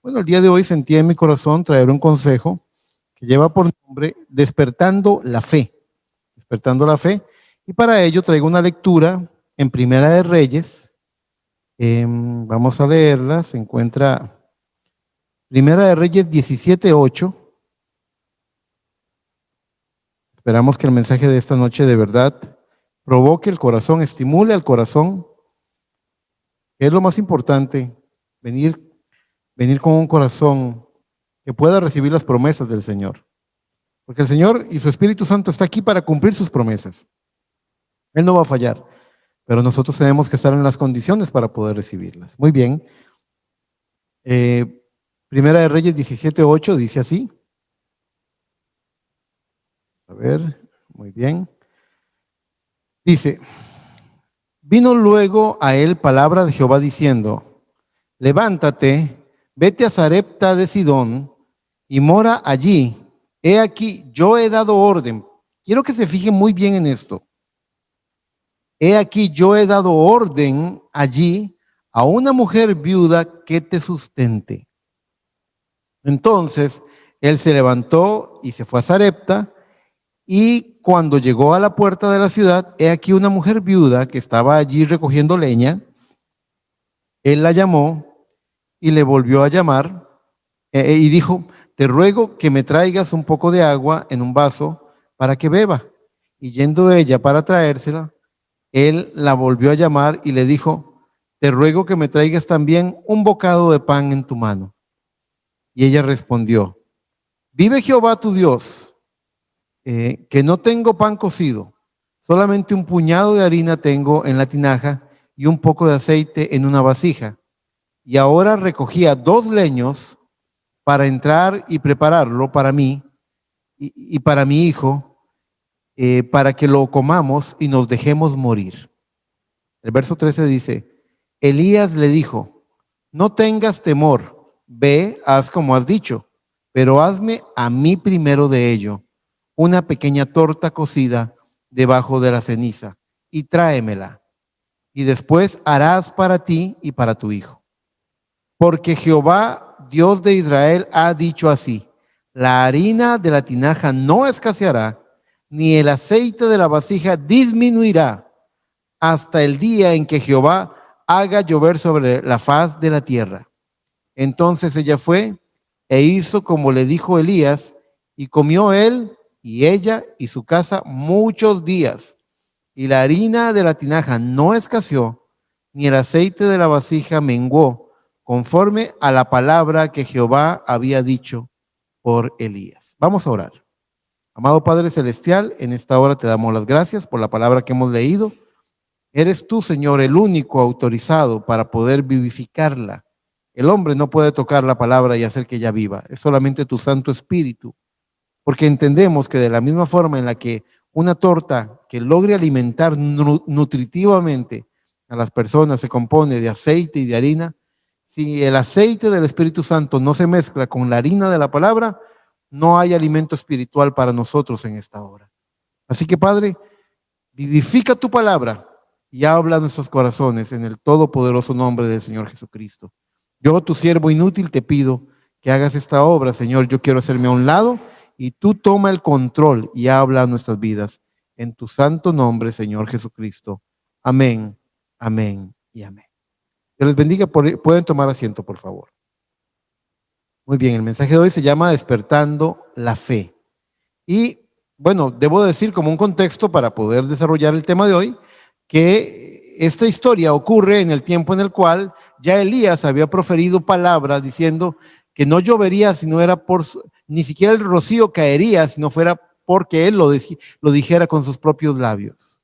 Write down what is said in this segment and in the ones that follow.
Bueno, el día de hoy sentí en mi corazón traer un consejo que lleva por nombre Despertando la Fe. Despertando la Fe. Y para ello traigo una lectura en Primera de Reyes. Vamos a leerla. Se encuentra Primera de Reyes 17:8. Esperamos que el mensaje de esta noche de verdad provoque el corazón, estimule al corazón. Es lo más importante, venir con un corazón que pueda recibir las promesas del Señor. Porque el Señor y su Espíritu Santo está aquí para cumplir sus promesas. Él no va a fallar, pero nosotros tenemos que estar en las condiciones para poder recibirlas. Muy bien. Primera de Reyes 17:8 dice así. A ver, muy bien. Dice, vino luego a él palabra de Jehová diciendo, levántate, vete a Sarepta de Sidón y mora allí. He aquí, yo he dado orden. Quiero que se fijen muy bien en esto. He aquí, yo he dado orden allí a una mujer viuda que te sustente. Entonces, él se levantó y se fue a Sarepta, y cuando llegó a la puerta de la ciudad, he aquí una mujer viuda que estaba allí recogiendo leña. Él la llamó y le volvió a llamar y dijo, te ruego que me traigas un poco de agua en un vaso para que beba. Y yendo ella para traérsela, él la volvió a llamar y le dijo, te ruego que me traigas también un bocado de pan en tu mano. Y ella respondió, vive Jehová tu Dios, que no tengo pan cocido, solamente un puñado de harina tengo en la tinaja y un poco de aceite en una vasija. Y ahora recogía 2 leños para entrar y prepararlo para mí y para mi hijo, para que lo comamos y nos dejemos morir. El verso 13 dice, Elías le dijo, no tengas temor, ve, haz como has dicho, pero hazme a mí primero de ello una pequeña torta cocida debajo de la ceniza y tráemela, y después harás para ti y para tu hijo. Porque Jehová, Dios de Israel, ha dicho así, la harina de la tinaja no escaseará, ni el aceite de la vasija disminuirá, hasta el día en que Jehová haga llover sobre la faz de la tierra. Entonces ella fue e hizo como le dijo Elías, y comió él y ella y su casa muchos días. Y la harina de la tinaja no escaseó, ni el aceite de la vasija menguó, conforme a la palabra que Jehová había dicho por Elías. Vamos a orar. Amado Padre Celestial, en esta hora te damos las gracias por la palabra que hemos leído. Eres tú, Señor, el único autorizado para poder vivificarla. El hombre no puede tocar la palabra y hacer que ella viva. Es solamente tu Santo Espíritu. Porque entendemos que de la misma forma en la que una torta que logre alimentar nutritivamente a las personas se compone de aceite y de harina, si el aceite del Espíritu Santo no se mezcla con la harina de la palabra, no hay alimento espiritual para nosotros en esta hora. Así que, Padre, vivifica tu palabra y habla a nuestros corazones en el todopoderoso nombre del Señor Jesucristo. Yo, tu siervo inútil, te pido que hagas esta obra, Señor. Yo quiero hacerme a un lado y tú toma el control y habla a nuestras vidas. En tu santo nombre, Señor Jesucristo. Amén, amén y amén. Dios les bendiga. Pueden tomar asiento, por favor. Muy bien, el mensaje de hoy se llama Despertando la Fe. Y bueno, debo decir como un contexto para poder desarrollar el tema de hoy, que esta historia ocurre en el tiempo en el cual ya Elías había proferido palabras diciendo que no llovería si no era ni siquiera el rocío caería si no fuera porque él lo dijera con sus propios labios.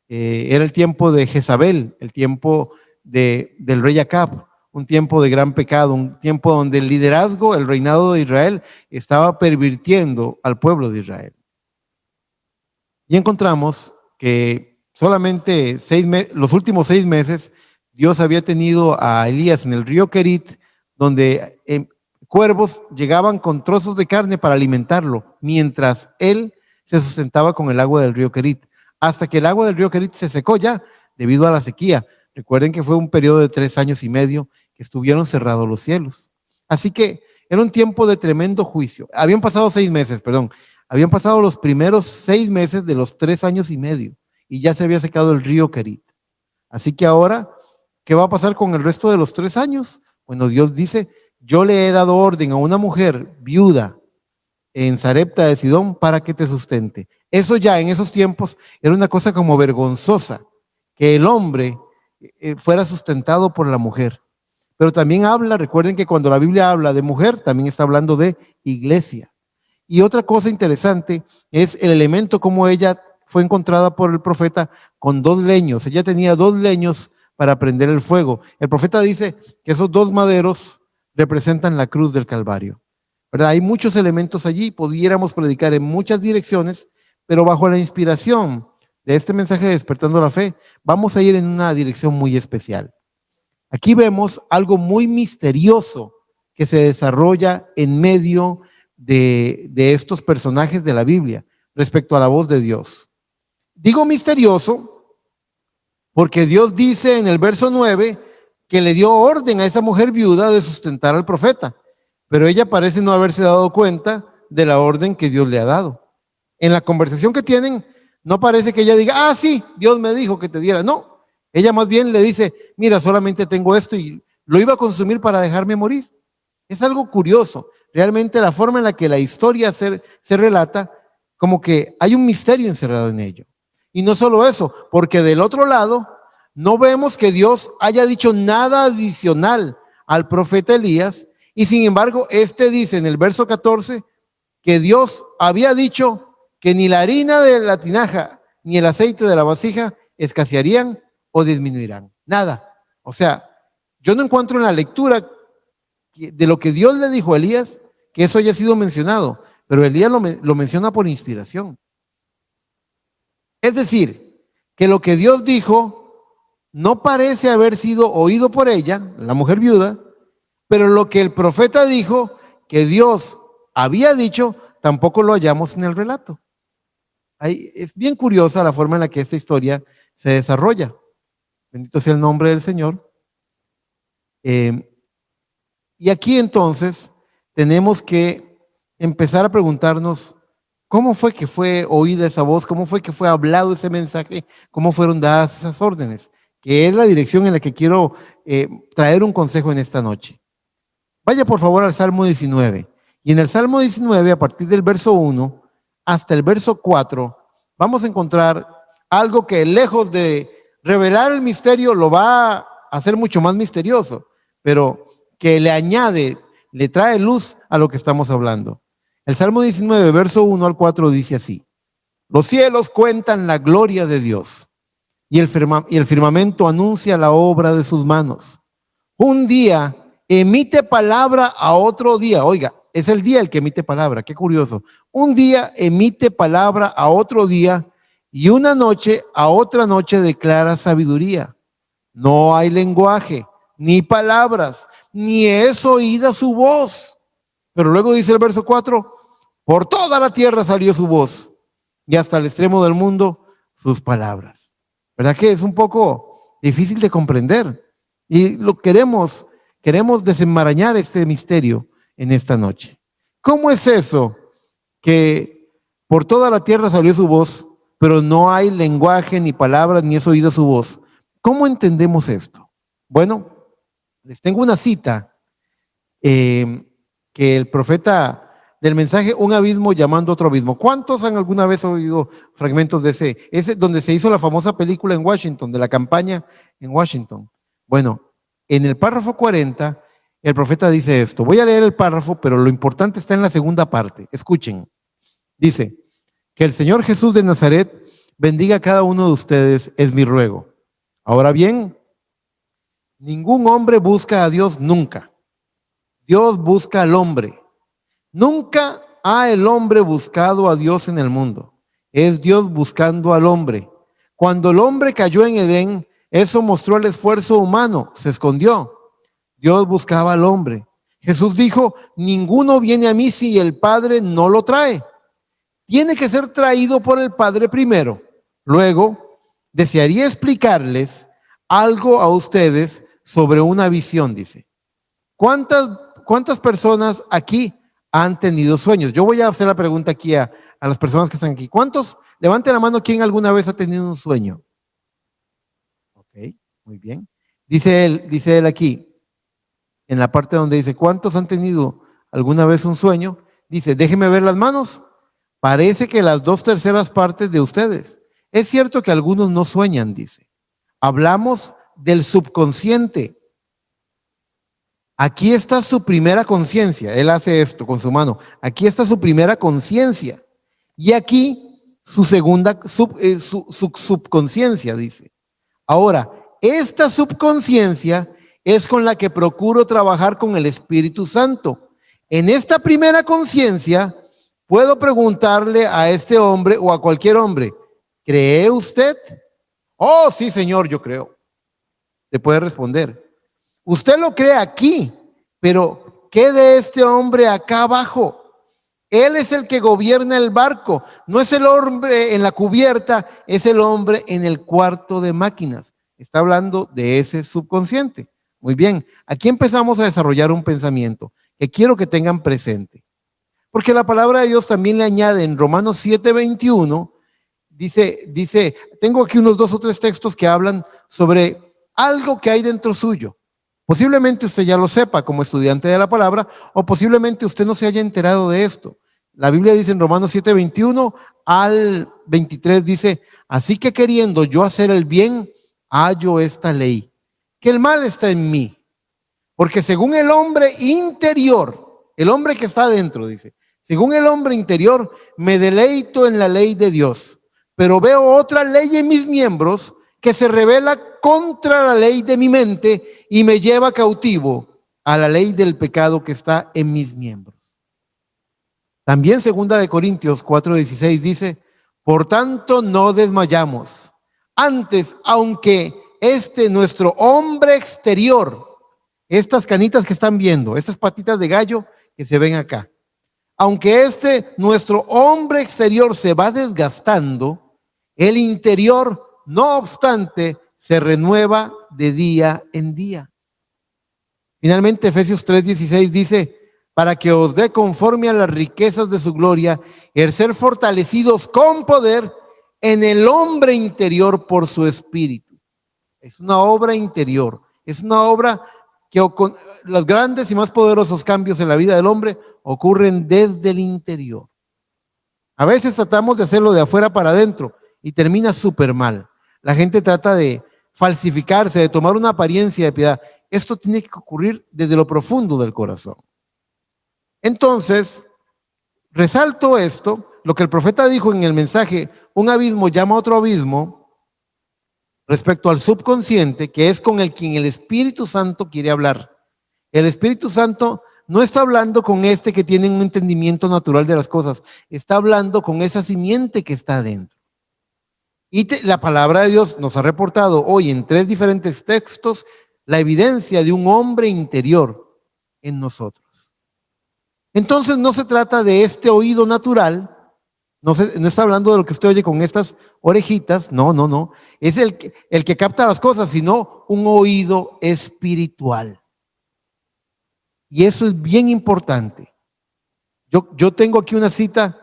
Era el tiempo de Jezabel, el tiempo del rey Acab, un tiempo de gran pecado, un tiempo donde el liderazgo, el reinado de Israel estaba pervirtiendo al pueblo de Israel. Y encontramos que solamente los últimos 6 meses Dios había tenido a Elías en el río Querit, donde cuervos llegaban con trozos de carne para alimentarlo, mientras él se sustentaba con el agua del río Querit, hasta que el agua del río Querit se secó ya debido a la sequía. Recuerden que fue un periodo de 3 años y medio que estuvieron cerrados los cielos. Así que era un tiempo de tremendo juicio. Habían pasado 6 meses, perdón. Habían pasado los primeros 6 meses de los 3 años y medio y ya se había secado el río Kerit. Así que ahora, ¿qué va a pasar con el resto de los 3 años? Bueno, Dios dice, yo le he dado orden a una mujer viuda en Sarepta de Sidón para que te sustente. Eso ya en esos tiempos era una cosa como vergonzosa, que el hombre fuera sustentado por la mujer. Pero también habla, recuerden que cuando la Biblia habla de mujer, también está hablando de iglesia. Y otra cosa interesante es el elemento como ella fue encontrada por el profeta con 2 leños. Ella tenía 2 leños para prender el fuego. El profeta dice que esos 2 maderos representan la cruz del Calvario. ¿Verdad? Hay muchos elementos allí, pudiéramos predicar en muchas direcciones, pero bajo la inspiración de este mensaje de Despertando la Fe, vamos a ir en una dirección muy especial. Aquí vemos algo muy misterioso que se desarrolla en medio de estos personajes de la Biblia respecto a la voz de Dios. Digo misterioso porque Dios dice en el verso 9 que le dio orden a esa mujer viuda de sustentar al profeta, pero ella parece no haberse dado cuenta de la orden que Dios le ha dado. En la conversación que tienen, no parece que ella diga, ah, sí, Dios me dijo que te diera. No, ella más bien le dice, mira, solamente tengo esto y lo iba a consumir para dejarme morir. Es algo curioso. Realmente la forma en la que la historia se relata, como que hay un misterio encerrado en ello. Y no solo eso, porque del otro lado, no vemos que Dios haya dicho nada adicional al profeta Elías, y sin embargo, este dice en el verso 14 que Dios había dicho que ni la harina de la tinaja ni el aceite de la vasija escasearían o disminuirán. Nada. O sea, yo no encuentro en la lectura de lo que Dios le dijo a Elías que eso haya sido mencionado, pero Elías lo menciona por inspiración. Es decir, que lo que Dios dijo no parece haber sido oído por ella, la mujer viuda, pero lo que el profeta dijo que Dios había dicho, tampoco lo hallamos en el relato. Es bien curiosa la forma en la que esta historia se desarrolla. Bendito sea el nombre del Señor. Y aquí entonces tenemos que empezar a preguntarnos cómo fue que fue oída esa voz, cómo fue que fue hablado ese mensaje, cómo fueron dadas esas órdenes, que es la dirección en la que quiero traer un consejo en esta noche. Vaya por favor al Salmo 19. Y en el Salmo 19, a partir del verso 1 hasta el verso 4, vamos a encontrar algo que lejos de revelar el misterio, lo va a hacer mucho más misterioso, pero que le añade, le trae luz a lo que estamos hablando. El Salmo 19, verso 1 al 4 dice así: los cielos cuentan la gloria de Dios y el firmamento anuncia la obra de sus manos. Un día emite palabra a otro día. Oiga, es el día el que emite palabra. Qué curioso. Un día emite palabra a otro día y una noche a otra noche declara sabiduría. No hay lenguaje, ni palabras, ni es oída su voz. Pero luego dice el verso 4, por toda la tierra salió su voz y hasta el extremo del mundo sus palabras. ¿Verdad que es un poco difícil de comprender? Y lo queremos desenmarañar este misterio en esta noche. ¿Cómo es eso que por toda la tierra salió su voz, pero no hay lenguaje, ni palabras, ni es oída su voz? ¿Cómo entendemos esto? Bueno, les tengo una cita que el profeta del mensaje, un abismo llamando a otro abismo. ¿Cuántos han alguna vez oído fragmentos de ese donde se hizo la famosa película en Washington, de la campaña en Washington? Bueno, en el párrafo 40, el profeta dice esto. Voy a leer el párrafo, pero lo importante está en la segunda parte. Escuchen. Dice, que el Señor Jesús de Nazaret bendiga a cada uno de ustedes, es mi ruego. Ahora bien, ningún hombre busca a Dios nunca. Dios busca al hombre. Nunca ha el hombre buscado a Dios en el mundo. Es Dios buscando al hombre. Cuando el hombre cayó en Edén, eso mostró el esfuerzo humano, se escondió. Dios buscaba al hombre. Jesús dijo, ninguno viene a mí si el Padre no lo trae. Tiene que ser traído por el Padre primero. Luego, desearía explicarles algo a ustedes sobre una visión, dice. ¿Cuántas personas aquí han tenido sueños? Yo voy a hacer la pregunta aquí a las personas que están aquí. ¿Cuántos? Levanten la mano, ¿quién alguna vez ha tenido un sueño? Ok, muy bien. Dice él aquí, en la parte donde dice, ¿cuántos han tenido alguna vez un sueño? Dice, déjeme ver las manos. Parece que las 2/3 partes de ustedes. Es cierto que algunos no sueñan, dice. Hablamos del subconsciente. Aquí está su primera conciencia. Él hace esto con su mano. Aquí está su primera conciencia. Y aquí su segunda, su subconsciencia, dice. Ahora, esta subconsciencia es con la que procuro trabajar con el Espíritu Santo. En esta primera conciencia, puedo preguntarle a este hombre o a cualquier hombre, ¿cree usted? Oh, sí, Señor, yo creo. Le puede responder. Usted lo cree aquí, pero ¿qué de este hombre acá abajo? Él es el que gobierna el barco. No es el hombre en la cubierta, es el hombre en el cuarto de máquinas. Está hablando de ese subconsciente. Muy bien, aquí empezamos a desarrollar un pensamiento que quiero que tengan presente. Porque la palabra de Dios también le añade en Romanos 7:21, dice, tengo aquí unos 2 o 3 textos que hablan sobre algo que hay dentro suyo. Posiblemente usted ya lo sepa como estudiante de la palabra, o posiblemente usted no se haya enterado de esto. La Biblia dice en Romanos 7:21 al 23, dice, así que queriendo yo hacer el bien, hallo esta ley, que el mal está en mí, porque según el hombre interior, el hombre que está adentro, dice, según el hombre interior, me deleito en la ley de Dios, pero veo otra ley en mis miembros que se revela contra la ley de mi mente y me lleva cautivo a la ley del pecado que está en mis miembros. También 2 Corintios 4:16 dice, por tanto no desmayamos. Antes, aunque nuestro hombre exterior, estas canitas que están viendo, estas patitas de gallo que se ven acá, aunque nuestro hombre exterior se va desgastando, el interior, no obstante, se renueva de día en día. Finalmente, Efesios 3:16 dice, para que os dé conforme a las riquezas de su gloria, el ser fortalecidos con poder en el hombre interior por su espíritu. Es una obra interior, es una obra que los grandes y más poderosos cambios en la vida del hombre ocurren desde el interior. A veces tratamos de hacerlo de afuera para adentro y termina súper mal. La gente trata de falsificarse, de tomar una apariencia de piedad. Esto tiene que ocurrir desde lo profundo del corazón. Entonces, resalto esto, lo que el profeta dijo en el mensaje, un abismo llama a otro abismo, respecto al subconsciente, que es con quien el Espíritu Santo quiere hablar. El Espíritu Santo no está hablando con que tiene un entendimiento natural de las cosas, está hablando con esa simiente que está adentro. Y la palabra de Dios nos ha reportado hoy en 3 diferentes textos la evidencia de un hombre interior en nosotros. Entonces no se trata de este oído natural, no está hablando de lo que usted oye con estas orejitas, no, es el que capta las cosas, sino un oído espiritual. Y eso es bien importante. Yo tengo aquí una cita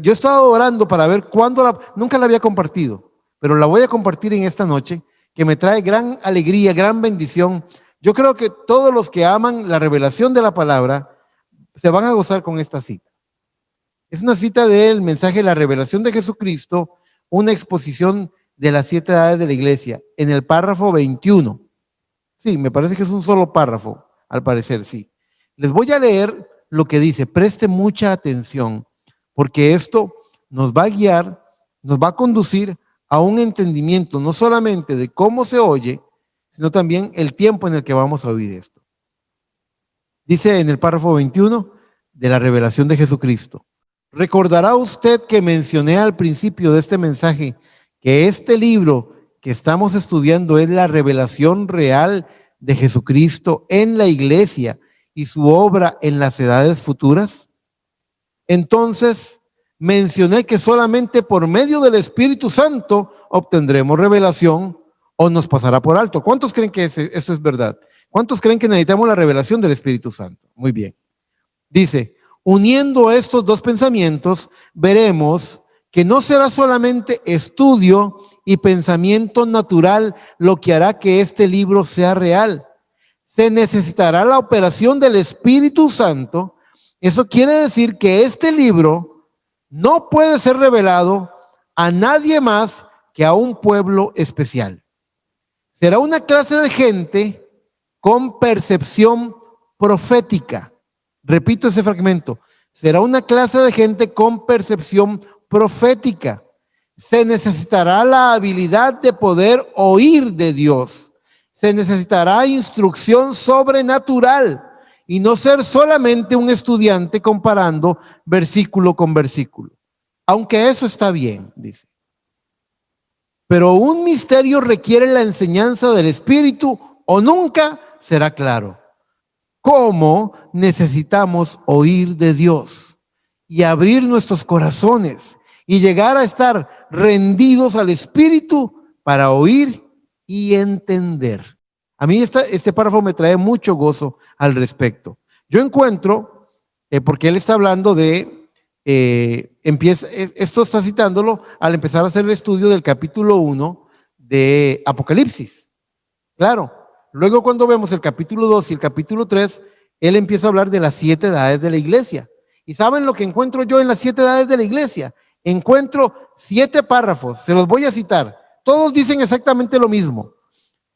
yo he estado orando para ver cuándo nunca la había compartido, pero la voy a compartir en esta noche, que me trae gran alegría, gran bendición. Yo creo que todos los que aman la revelación de la palabra se van a gozar con esta cita. Es una cita del mensaje de la revelación de Jesucristo, una exposición de las 7 edades de la iglesia, en el párrafo 21. Sí, me parece que es un solo párrafo, al parecer, sí. Les voy a leer lo que dice, preste mucha atención, porque esto nos va a guiar, nos va a conducir a un entendimiento, no solamente de cómo se oye, sino también el tiempo en el que vamos a oír esto. Dice en el párrafo 21 de la revelación de Jesucristo, recordará usted que mencioné al principio de este mensaje que este libro que estamos estudiando es la revelación real de Jesucristo en la iglesia y su obra en las edades futuras. Entonces mencioné que solamente por medio del Espíritu Santo obtendremos revelación o nos pasará por alto. ¿Cuántos creen que esto es verdad? ¿Cuántos creen que necesitamos la revelación del Espíritu Santo? Muy bien. Dice, uniendo estos dos pensamientos, veremos que no será solamente estudio y pensamiento natural lo que hará que este libro sea real. Se necesitará la operación del Espíritu Santo. Eso quiere decir que este libro no puede ser revelado a nadie más que a un pueblo especial. Será una clase de gente con percepción profética. Repito ese fragmento. Será una clase de gente con percepción profética. Se necesitará la habilidad de poder oír de Dios. Se necesitará instrucción sobrenatural y no ser solamente un estudiante comparando versículo con versículo. Aunque eso está bien, dice. Pero un misterio requiere la enseñanza del Espíritu o nunca será claro. ¿Cómo necesitamos oír de Dios y abrir nuestros corazones y llegar a estar rendidos al Espíritu para oír y entender? A mí este párrafo me trae mucho gozo al respecto. Yo encuentro, porque él está hablando de, esto está citándolo al empezar a hacer el estudio del capítulo 1 de Apocalipsis. Claro. Luego cuando vemos el capítulo 2 y el capítulo 3, él empieza a hablar de las 7 edades de la iglesia. ¿Y saben lo que encuentro yo en las 7 edades de la iglesia? Encuentro 7 párrafos, se los voy a citar. Todos dicen exactamente lo mismo.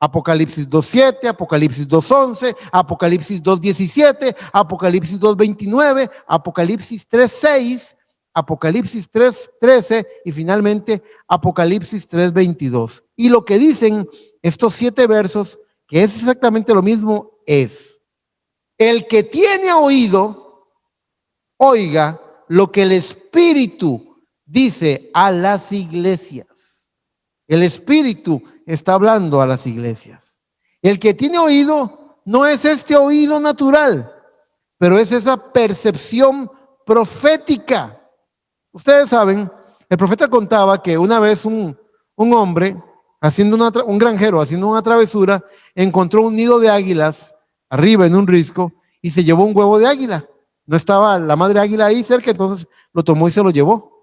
Apocalipsis 2.7, Apocalipsis 2.11, Apocalipsis 2.17, Apocalipsis 2.29, Apocalipsis 3.6, Apocalipsis 3.13 y finalmente Apocalipsis 3.22. Y lo que dicen estos 7 versos, que es exactamente lo mismo, es: el que tiene oído, oiga lo que el Espíritu dice a las iglesias. El Espíritu está hablando a las iglesias. El que tiene oído no es este oído natural, pero es esa percepción profética. Ustedes saben, el profeta contaba que una vez un hombre, un granjero haciendo una travesura, encontró un nido de águilas arriba en un risco y se llevó un huevo de águila. No estaba la madre águila ahí cerca, entonces lo tomó y se lo llevó.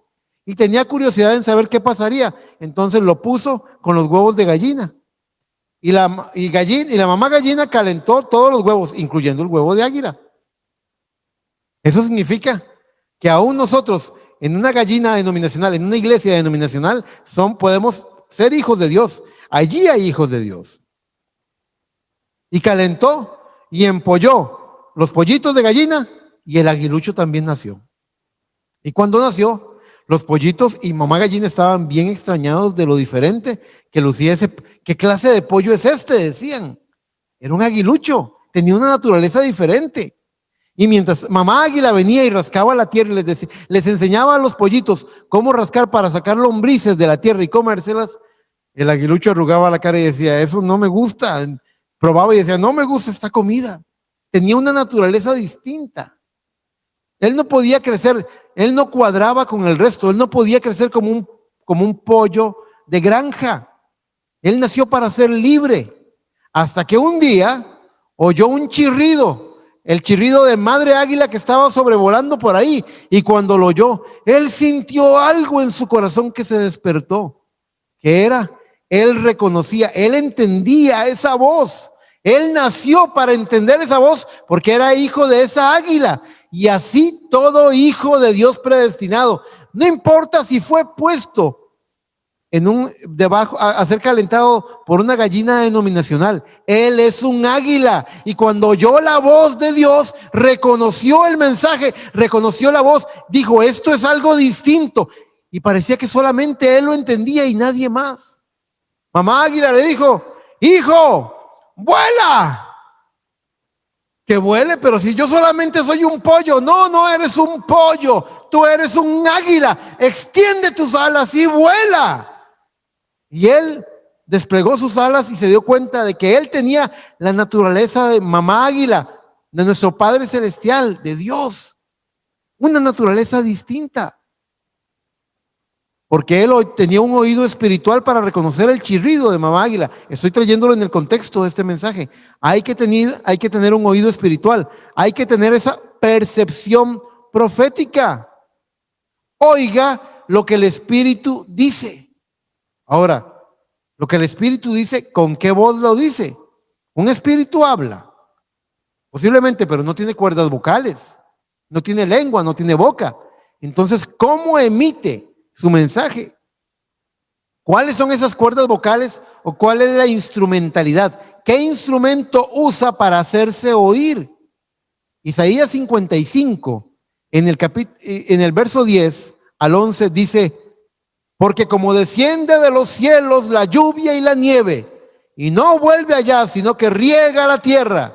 Y tenía curiosidad en saber qué pasaría. Entonces lo puso con los huevos de gallina. Y la mamá gallina calentó todos los huevos, incluyendo el huevo de águila. Eso significa que aún nosotros, en una gallina denominacional, en una iglesia denominacional, podemos ser hijos de Dios. Allí hay hijos de Dios. Y calentó y empolló los pollitos de gallina y el aguilucho también nació. Y cuando nació, los pollitos y mamá gallina estaban bien extrañados de lo diferente que lucía ese. ¿Qué clase de pollo es este?, decían. Era un aguilucho, tenía una naturaleza diferente. Y mientras mamá águila venía y rascaba la tierra y les enseñaba a los pollitos cómo rascar para sacar lombrices de la tierra y comérselas, el aguilucho arrugaba la cara y decía: eso no me gusta. Probaba y decía: no me gusta esta comida. Tenía una naturaleza distinta. Él no podía crecer, él no cuadraba con el resto, él no podía crecer como un pollo de granja. Él nació para ser libre, hasta que un día oyó un chirrido, el chirrido de madre águila que estaba sobrevolando por ahí, y cuando lo oyó, él sintió algo en su corazón que se despertó. ¿Qué era? Él reconocía, él entendía esa voz. Él nació para entender esa voz porque era hijo de esa águila. Y así todo hijo de Dios predestinado, no importa si fue puesto debajo a ser calentado por una gallina denominacional, él es un águila. Y cuando oyó la voz de Dios, reconoció el mensaje, reconoció la voz, dijo: esto es algo distinto. Y parecía que solamente él lo entendía y nadie más. Mamá águila le dijo: hijo, vuela. Que vuele, pero si yo solamente soy un pollo. No eres un pollo, tú eres un águila. Extiende tus alas y vuela. Y él desplegó sus alas y se dio cuenta de que él tenía la naturaleza de mamá águila, de nuestro Padre Celestial, de Dios. Una naturaleza distinta. porque él tenía un oído espiritual para reconocer el chirrido de mamá águila. Estoy trayéndolo en el contexto de este mensaje. Hay que tener un oído espiritual, hay que tener esa percepción profética. Oiga lo que el Espíritu dice. Ahora, lo que el Espíritu dice, ¿con qué voz lo dice? Un espíritu habla, posiblemente, pero no tiene cuerdas vocales, no tiene lengua, no tiene boca. Entonces, ¿cómo emite su mensaje? ¿Cuáles son esas cuerdas vocales o cuál es la instrumentalidad? ¿Qué instrumento usa para hacerse oír? Isaías 55, en el verso 10 al 11 dice: porque como desciende de los cielos la lluvia y la nieve, y no vuelve allá, sino que riega la tierra,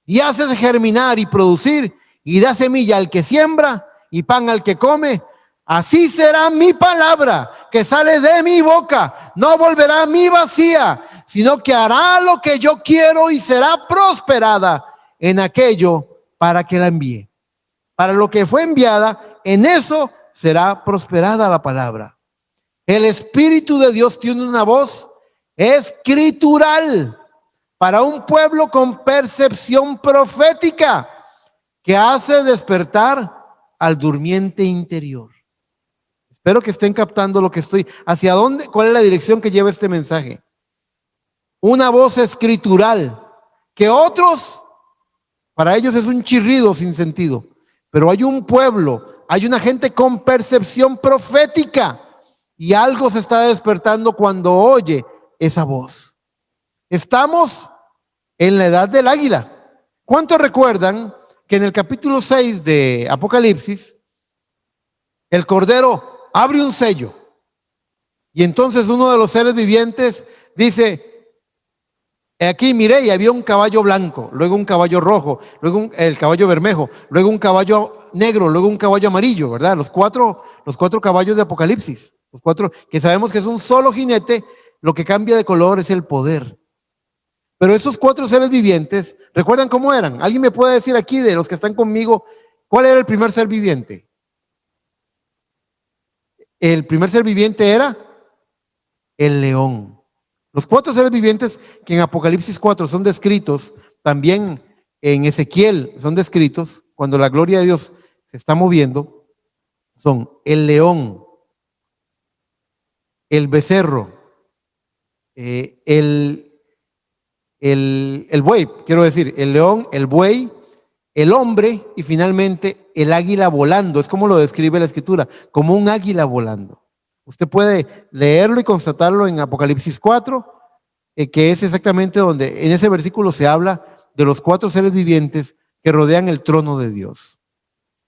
y hace germinar y producir, y da semilla al que siembra, y pan al que come, así será mi palabra que sale de mi boca. No volverá a mí vacía, sino que hará lo que yo quiero y será prosperada en aquello para que la envíe. Para lo que fue enviada, en eso será prosperada la palabra. El Espíritu de Dios tiene una voz escritural para un pueblo con percepción profética que hace despertar al durmiente interior. Espero que estén captando lo que estoy, hacia dónde, cuál es la dirección que lleva este mensaje. Una voz escritural que otros, para ellos es un chirrido sin sentido, pero hay un pueblo, hay una gente con percepción profética y algo se está despertando cuando oye esa voz. Estamos en la edad del águila. ¿Cuántos recuerdan que en el capítulo 6 de Apocalipsis el Cordero abre un sello y entonces uno de los seres vivientes dice: aquí miré y había un caballo blanco, luego un caballo rojo, luego el caballo bermejo, luego un caballo negro, luego un caballo amarillo, ¿verdad? Los cuatro caballos de Apocalipsis, los cuatro que sabemos que es un solo jinete, lo que cambia de color es el poder. Pero esos cuatro seres vivientes, ¿recuerdan cómo eran? ¿Alguien me puede decir aquí de los que están conmigo cuál era el primer ser viviente? El primer ser viviente era el león. Los cuatro seres vivientes que en Apocalipsis 4 son descritos, también en Ezequiel son descritos, cuando la gloria de Dios se está moviendo, son el león, el becerro, el buey, quiero decir, el león, el buey, el hombre y finalmente el águila volando. Es como lo describe la Escritura, como un águila volando. Usted puede leerlo y constatarlo en Apocalipsis 4, que es exactamente donde en ese versículo se habla de los cuatro seres vivientes que rodean el trono de Dios.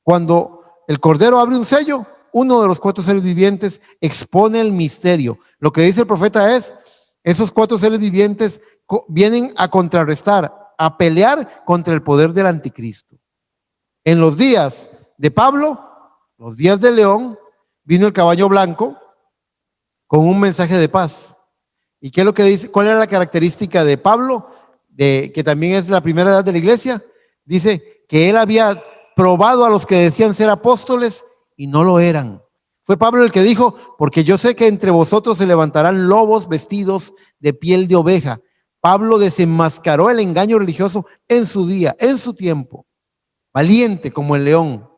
Cuando el Cordero abre un sello, uno de los cuatro seres vivientes expone el misterio. Lo que dice el profeta es: esos cuatro seres vivientes vienen a contrarrestar, a pelear contra el poder del anticristo. En los días de Pablo, los días del león, vino el caballo blanco con un mensaje de paz. ¿Y qué es lo que dice? ¿Cuál era la característica de Pablo, que también es la primera edad de la iglesia? Dice que él había probado a los que decían ser apóstoles y no lo eran. Fue Pablo el que dijo: porque yo sé que entre vosotros se levantarán lobos vestidos de piel de oveja. Pablo desenmascaró el engaño religioso en su día, en su tiempo, valiente como el león.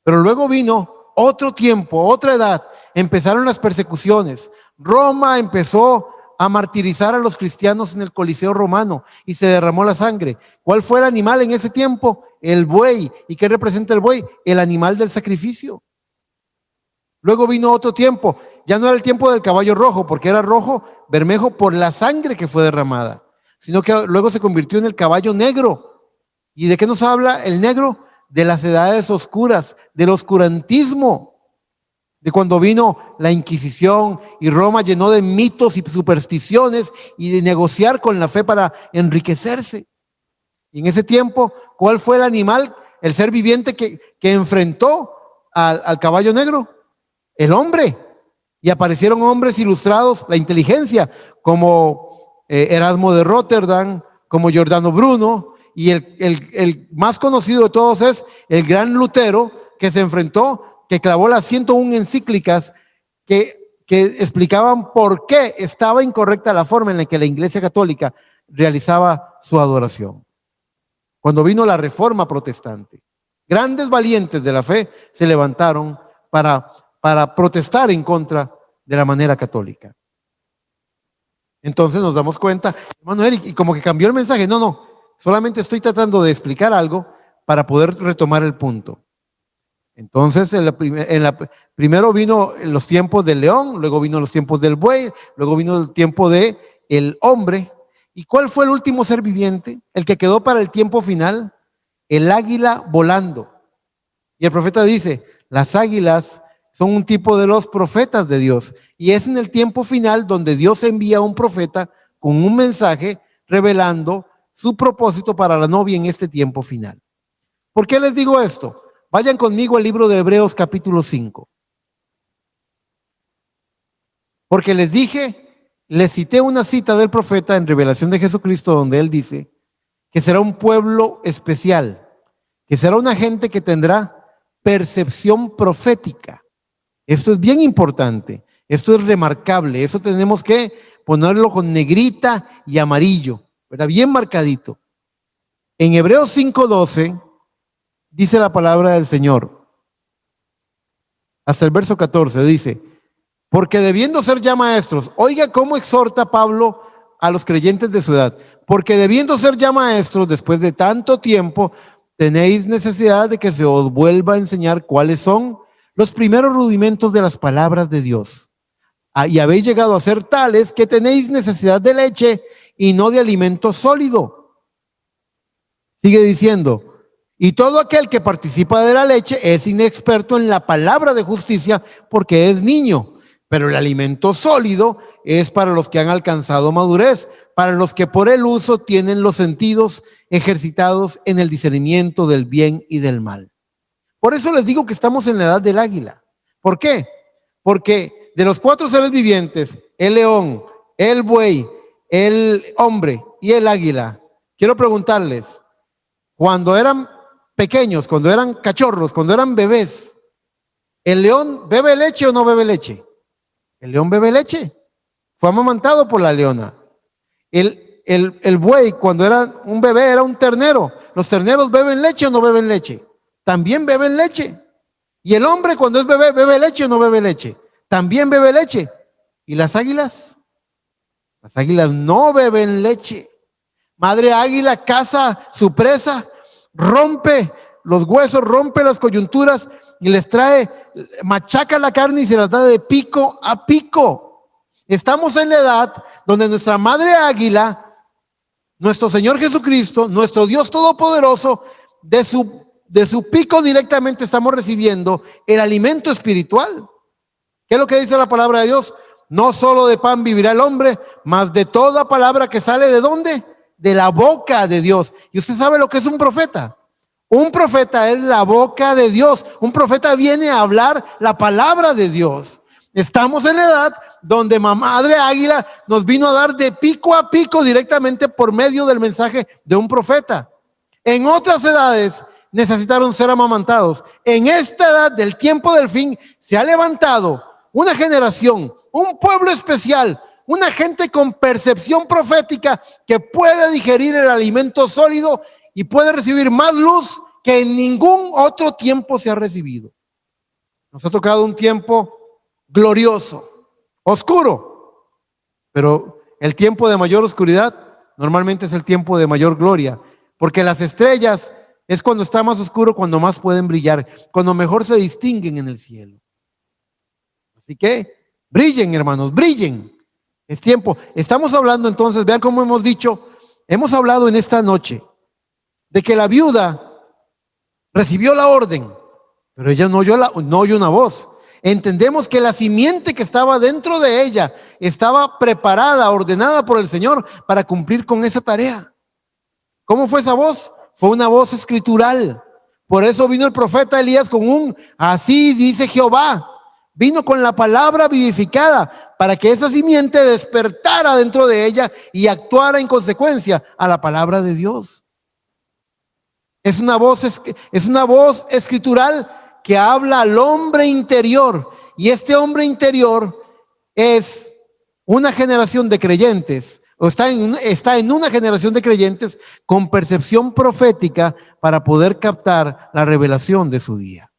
Pero luego vino otro tiempo, otra edad, empezaron las persecuciones. Roma empezó a martirizar a los cristianos en el Coliseo romano y se derramó la sangre. ¿Cuál fue el animal en ese tiempo? El buey. ¿Y qué representa el buey? El animal del sacrificio. Luego vino otro tiempo, ya no era el tiempo del caballo rojo, porque era rojo, bermejo por la sangre que fue derramada, sino que luego se convirtió en el caballo negro. ¿Y de qué nos habla el negro? De las edades oscuras, del oscurantismo, de cuando vino la Inquisición y Roma llenó de mitos y supersticiones y de negociar con la fe para enriquecerse. Y en ese tiempo, ¿cuál fue el animal, el ser viviente que enfrentó al caballo negro? El hombre. Y aparecieron hombres ilustrados, la inteligencia, como Erasmo de Rotterdam, como Giordano Bruno, y el más conocido de todos es el gran Lutero, que se enfrentó que clavó las 101 encíclicas que explicaban por qué estaba incorrecta la forma en la que la Iglesia Católica realizaba su adoración. Cuando vino la Reforma Protestante, grandes valientes de la fe se levantaron para protestar en contra de la manera católica. Entonces nos damos cuenta, hermano Eric, y como que cambió el mensaje. No, solamente estoy tratando de explicar algo para poder retomar el punto. Entonces, primero vino los tiempos del león, luego vino los tiempos del buey, luego vino el tiempo del hombre. ¿Y cuál fue el último ser viviente? El que quedó para el tiempo final, el águila volando. Y el profeta dice, las águilas son un tipo de los profetas de Dios. Y es en el tiempo final donde Dios envía a un profeta con un mensaje revelando su propósito para la novia en este tiempo final. ¿Por qué les digo esto? Vayan conmigo al libro de Hebreos capítulo 5. Porque les cité una cita del profeta en Revelación de Jesucristo donde él dice que será un pueblo especial, que será una gente que tendrá percepción profética. Esto es bien importante, esto es remarcable, eso tenemos que ponerlo con negrita y amarillo, ¿verdad? Bien marcadito. En Hebreos 5:12 dice la palabra del Señor, hasta el verso 14 dice, porque debiendo ser ya maestros, oiga cómo exhorta Pablo a los creyentes de su edad, porque debiendo ser ya maestros después de tanto tiempo, tenéis necesidad de que se os vuelva a enseñar cuáles son los primeros rudimentos de las palabras de Dios. Y habéis llegado a ser tales que tenéis necesidad de leche y no de alimento sólido. Sigue diciendo, y todo aquel que participa de la leche es inexperto en la palabra de justicia porque es niño. Pero el alimento sólido es para los que han alcanzado madurez, para los que por el uso tienen los sentidos ejercitados en el discernimiento del bien y del mal. Por eso les digo que estamos en la edad del águila. ¿Por qué? Porque de los 4 seres vivientes, el león, el buey, el hombre y el águila, quiero preguntarles, cuando eran pequeños, cuando eran cachorros, cuando eran bebés, ¿el león bebe leche o no bebe leche? El león bebe leche. Fue amamantado por la leona. El buey, cuando era un bebé, era un ternero. ¿Los terneros beben leche o no beben leche? También beben leche. Y el hombre, cuando es bebé, ¿bebe leche o no bebe leche? También bebe leche. ¿Y las águilas? Las águilas no beben leche. Madre águila caza su presa, rompe los huesos, rompe las coyunturas y les trae, machaca la carne y se las da de pico a pico. Estamos en la edad donde nuestra madre águila, nuestro Señor Jesucristo, nuestro Dios Todopoderoso, de su pico directamente estamos recibiendo el alimento espiritual. ¿Qué es lo que dice la palabra de Dios? No solo de pan vivirá el hombre, mas de toda palabra que sale ¿de dónde? De la boca de Dios. ¿Y usted sabe lo que es un profeta? Un profeta es la boca de Dios. Un profeta viene a hablar la palabra de Dios. Estamos en la edad donde Madre Águila nos vino a dar de pico a pico directamente por medio del mensaje de un profeta. En otras edades necesitaron ser amamantados. En esta edad del tiempo del fin se ha levantado una generación, un pueblo especial, una gente con percepción profética que puede digerir el alimento sólido y puede recibir más luz que en ningún otro tiempo se ha recibido. Nos ha tocado un tiempo glorioso, oscuro, pero el tiempo de mayor oscuridad normalmente es el tiempo de mayor gloria, porque las estrellas es cuando está más oscuro, cuando más pueden brillar, cuando mejor se distinguen en el cielo. Así que brillen, hermanos, brillen. Es tiempo. Estamos hablando entonces, vean cómo hemos dicho, hemos hablado en esta noche de que la viuda recibió la orden, pero ella no oyó una voz. Entendemos que la simiente que estaba dentro de ella estaba preparada, ordenada por el Señor para cumplir con esa tarea. ¿Cómo fue esa voz? Fue una voz escritural. Por eso vino el profeta Elías con así dice Jehová. Vino con la palabra vivificada para que esa simiente despertara dentro de ella y actuara en consecuencia a la palabra de Dios. Es una voz escritural que habla al hombre interior. Y este hombre interior es una generación de creyentes, o está en una generación de creyentes con percepción profética para poder captar la revelación de su día.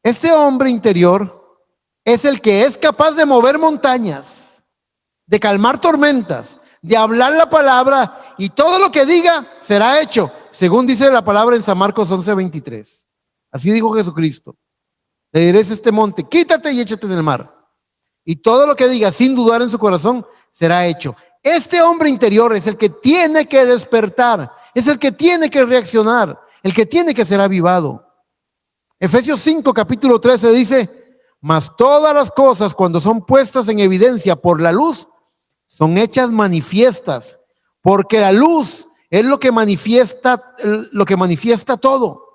Este hombre interior es el que es capaz de mover montañas, de calmar tormentas, de hablar la palabra, y todo lo que diga será hecho, según dice la palabra en San Marcos 11:23. Así dijo Jesucristo: le diréis a este monte, quítate y échate en el mar, y todo lo que diga sin dudar en su corazón será hecho. Este hombre interior es el que tiene que despertar, es el que tiene que reaccionar, el que tiene que ser avivado. Efesios 5, capítulo 13 dice: mas todas las cosas, cuando son puestas en evidencia por la luz, son hechas manifiestas, porque la luz es lo que manifiesta todo.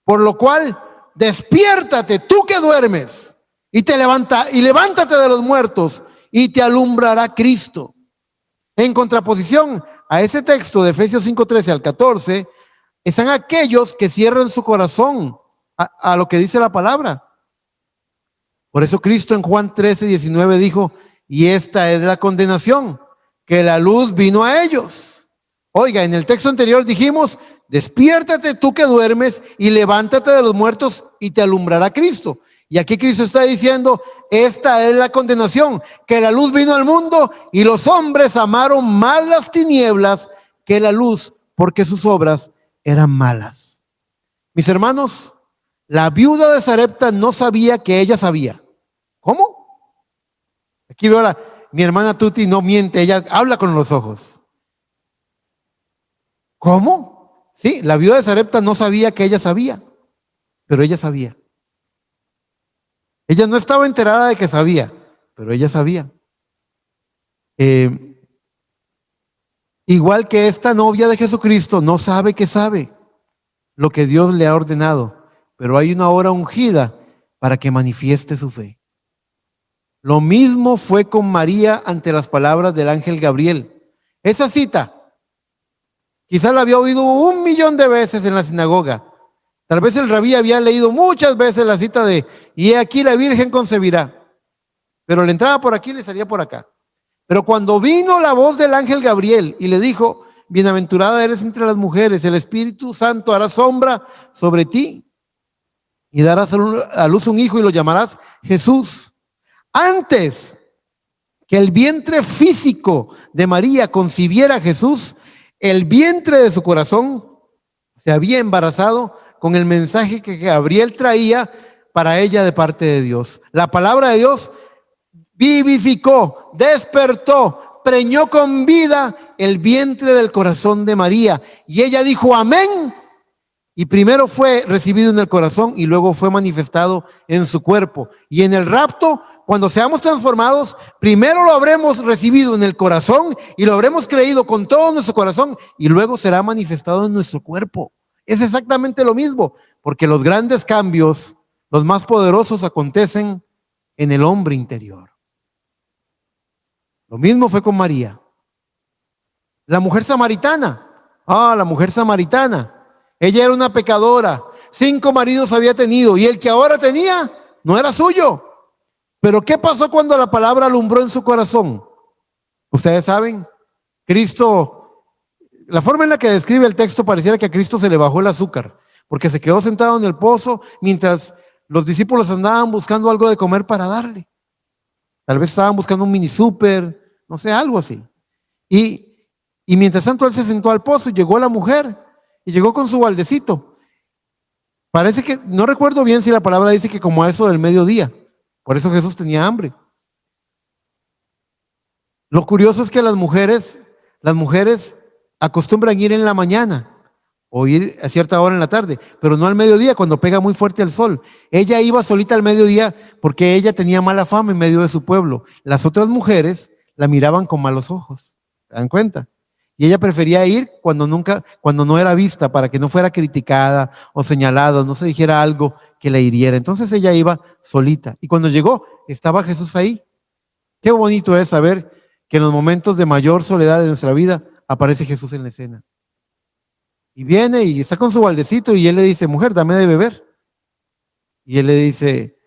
Por lo cual, despiértate tú que duermes, y levántate de los muertos, y te alumbrará Cristo. En contraposición a ese texto de Efesios 5:13 al 14, están aquellos que cierran su corazón a lo que dice la palabra. Por eso Cristo en Juan 13:19 dijo: y esta es la condenación, que la luz vino a ellos. Oiga, en el texto anterior dijimos: despiértate tú que duermes y levántate de los muertos y te alumbrará Cristo. Y aquí Cristo está diciendo: esta es la condenación, que la luz vino al mundo y los hombres amaron más las tinieblas que la luz, porque sus obras eran malas. Mis hermanos, la viuda de Sarepta no sabía que ella sabía. ¿Cómo? Aquí veo mi hermana Tuti no miente, ella habla con los ojos. ¿Cómo? Sí, la viuda de Sarepta no sabía que ella sabía, pero ella sabía. Ella no estaba enterada de que sabía, pero ella sabía. Igual que esta novia de Jesucristo no sabe que sabe lo que Dios le ha ordenado, pero hay una hora ungida para que manifieste su fe. Lo mismo fue con María ante las palabras del ángel Gabriel. Esa cita, quizás la había oído 1,000,000 de veces en la sinagoga. Tal vez el rabí había leído muchas veces la cita de: y he aquí la Virgen concebirá. Pero le entraba por aquí y le salía por acá. Pero cuando vino la voz del ángel Gabriel y le dijo: bienaventurada eres entre las mujeres, el Espíritu Santo hará sombra sobre ti y darás a luz un hijo y lo llamarás Jesús. Antes que el vientre físico de María concibiera a Jesús, el vientre de su corazón se había embarazado con el mensaje que Gabriel traía para ella de parte de Dios. La palabra de Dios vivificó, despertó, preñó con vida el vientre del corazón de María. Y ella dijo amén. Y primero fue recibido en el corazón y luego fue manifestado en su cuerpo. Y en el rapto, cuando seamos transformados, primero lo habremos recibido en el corazón y lo habremos creído con todo nuestro corazón y luego será manifestado en nuestro cuerpo. Es exactamente lo mismo, porque los grandes cambios, los más poderosos, acontecen en el hombre interior. Lo mismo fue con María. La mujer samaritana. La mujer samaritana. Ella era una pecadora. 5 maridos había tenido y el que ahora tenía no era suyo. Pero ¿qué pasó cuando la palabra alumbró en su corazón? Ustedes saben, Cristo, la forma en la que describe el texto pareciera que a Cristo se le bajó el azúcar, porque se quedó sentado en el pozo mientras los discípulos andaban buscando algo de comer para darle. Tal vez estaban buscando un mini súper, no sé, algo así. Y mientras tanto él se sentó al pozo y llegó la mujer y llegó con su baldecito. Parece que, no recuerdo bien si la palabra dice que como a eso del mediodía. Por eso Jesús tenía hambre. Lo curioso es que las mujeres acostumbran ir en la mañana o ir a cierta hora en la tarde, pero no al mediodía cuando pega muy fuerte el sol. Ella iba solita al mediodía porque ella tenía mala fama en medio de su pueblo. Las otras mujeres la miraban con malos ojos, ¿se dan cuenta? Y ella prefería ir cuando no era vista, para que no fuera criticada o señalada, no se dijera algo que la hiriera. Entonces ella iba solita. Y cuando llegó, estaba Jesús ahí. Qué bonito es saber que en los momentos de mayor soledad de nuestra vida aparece Jesús en la escena. Y viene y está con su baldecito y él le dice: mujer, dame de beber. Y él le dice,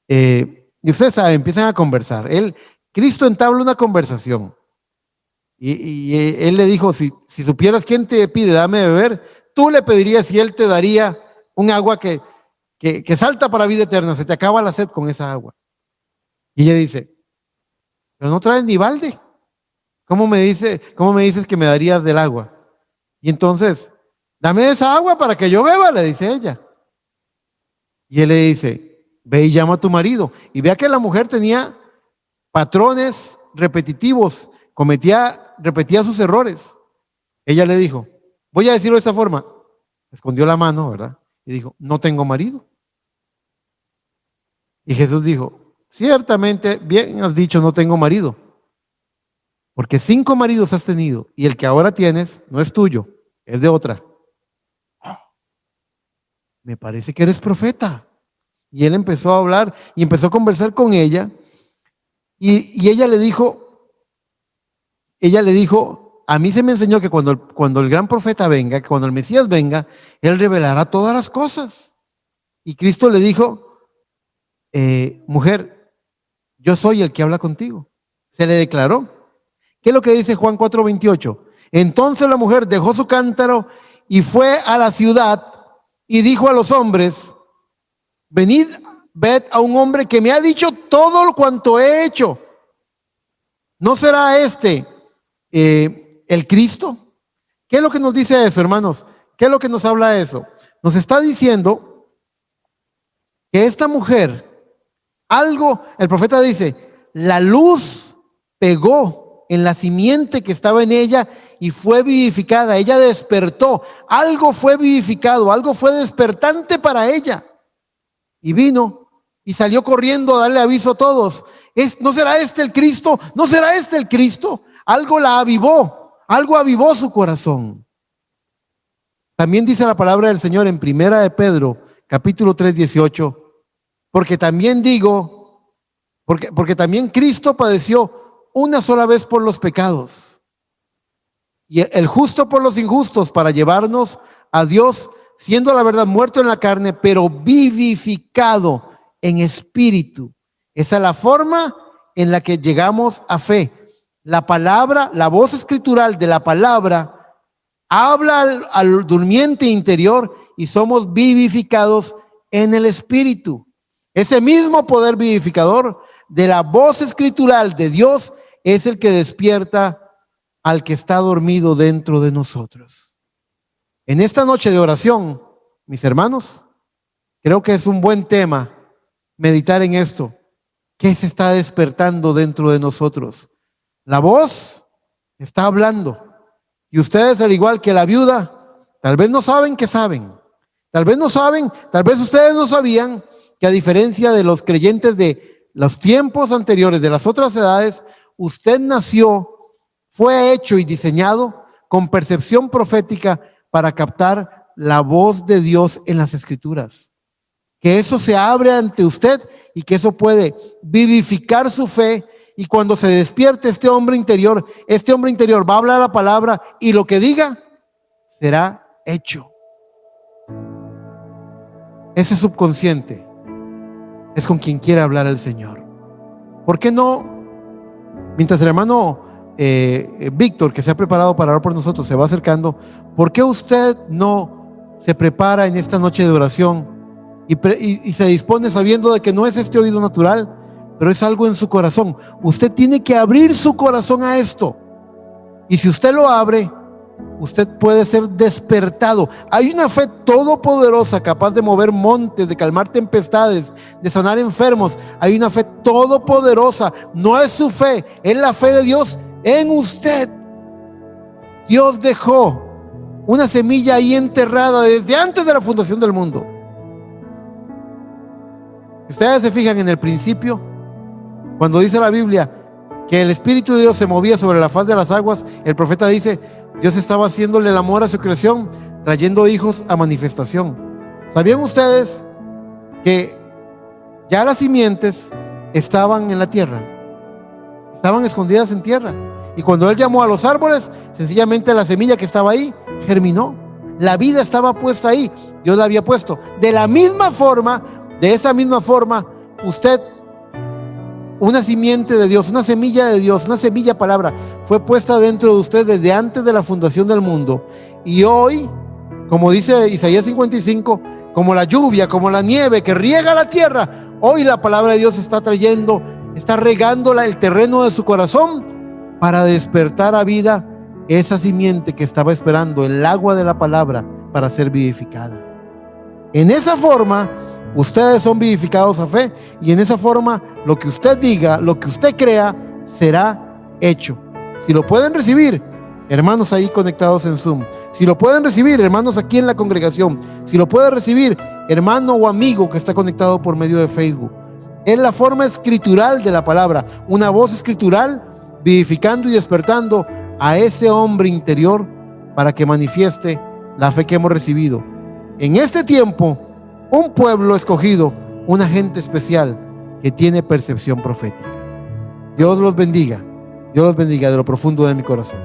y ustedes saben, empiezan a conversar. Cristo entabla una conversación. Y él le dijo, si supieras quién te pide, dame de beber, tú le pedirías y él te daría un agua que salta para vida eterna. Se te acaba la sed con esa agua. Y ella dice, pero no traes ni balde. ¿Cómo me dices que me darías del agua? Y entonces, dame esa agua para que yo beba, le dice ella. Y él le dice, ve y llama a tu marido. Y vea que la mujer tenía patrones repetitivos, repetía sus errores. Ella le dijo, voy a decirlo de esta forma. Escondió la mano, ¿verdad? Y dijo, no tengo marido. Y Jesús dijo, ciertamente bien has dicho, no tengo marido. Porque 5 maridos has tenido y el que ahora tienes no es tuyo, es de otra. Me parece que eres profeta. Y él empezó a hablar y empezó a conversar con ella. Y ella le dijo, a mí se me enseñó que cuando el gran profeta venga, que cuando el Mesías venga, él revelará todas las cosas. Y Cristo le dijo, mujer, yo soy el que habla contigo. Se le declaró. ¿Qué es lo que dice Juan 4:28? Entonces la mujer dejó su cántaro y fue a la ciudad y dijo a los hombres, venid, ved a un hombre que me ha dicho todo cuanto he hecho. ¿No será este el Cristo? ¿Qué es lo que nos dice eso, hermanos? ¿Qué es lo que nos habla eso? Nos está diciendo que esta mujer, el profeta dice, la luz pegó en la simiente que estaba en ella y fue vivificada. Ella despertó, algo fue vivificado, algo fue despertante para ella. Y vino y salió corriendo a darle aviso a todos. ¿No será este el Cristo? ¿No será este el Cristo? Algo la avivó, algo avivó su corazón. También dice la palabra del Señor en Primera de Pedro, capítulo 3:18, porque también Cristo padeció una sola vez por los pecados y el justo por los injustos para llevarnos a Dios, siendo la verdad muerto en la carne, pero vivificado en espíritu. Esa es la forma en la que llegamos a fe. La palabra, la voz escritural de la palabra habla al durmiente interior y somos vivificados en el espíritu. Ese mismo poder vivificador de la voz escritural de Dios es el que despierta al que está dormido dentro de nosotros. En esta noche de oración, mis hermanos, creo que es un buen tema meditar en esto. ¿Qué se está despertando dentro de nosotros? La voz está hablando y ustedes, al igual que la viuda, tal vez no saben que saben. Tal vez no saben, tal vez ustedes no sabían que a diferencia de los creyentes de los tiempos anteriores, de las otras edades, usted nació, fue hecho y diseñado con percepción profética para captar la voz de Dios en las Escrituras. Que eso se abre ante usted y que eso puede vivificar su fe, y cuando se despierte este hombre interior va a hablar la palabra y lo que diga será hecho. Ese subconsciente es con quien quiere hablar el Señor. ¿Por qué no? Mientras el hermano Víctor, que se ha preparado para orar por nosotros, se va acercando, ¿por qué usted no se prepara en esta noche de oración y se dispone sabiendo de que no es este oído natural, pero es algo en su corazón? Usted tiene que abrir su corazón a esto, y si usted lo abre, usted puede ser despertado. Hay una fe todopoderosa capaz de mover montes, de calmar tempestades, de sanar enfermos. Hay una fe todopoderosa. No es su fe, es la fe de Dios en usted. Dios dejó una semilla ahí enterrada desde antes de la fundación del mundo. Ustedes se fijan en el principio, cuando dice la Biblia que el Espíritu de Dios se movía sobre la faz de las aguas, el profeta dice, Dios estaba haciéndole el amor a su creación, trayendo hijos a manifestación. ¿Sabían ustedes que ya las simientes estaban en la tierra? Estaban escondidas en tierra. Y cuando Él llamó a los árboles, sencillamente la semilla que estaba ahí germinó. La vida estaba puesta ahí. Dios la había puesto. De la misma forma, De esa misma forma, usted, una simiente de Dios, una semilla de Dios, una semilla palabra, fue puesta dentro de usted desde antes de la fundación del mundo. Y hoy, como dice Isaías 55, como la lluvia, como la nieve que riega la tierra, hoy la palabra de Dios está trayendo, está regando el terreno de su corazón para despertar a vida esa simiente que estaba esperando el agua de la palabra para ser vivificada. En esa forma, ustedes son vivificados a fe, y en esa forma lo que usted diga, lo que usted crea, será hecho. Si lo pueden recibir, hermanos ahí conectados en Zoom, si lo pueden recibir, hermanos aquí en la congregación, si lo puede recibir, hermano o amigo que está conectado por medio de Facebook, es la forma escritural de la palabra, una voz escritural vivificando y despertando a ese hombre interior para que manifieste la fe que hemos recibido. En este tiempo, un pueblo escogido, una gente especial que tiene percepción profética. Dios los bendiga de lo profundo de mi corazón.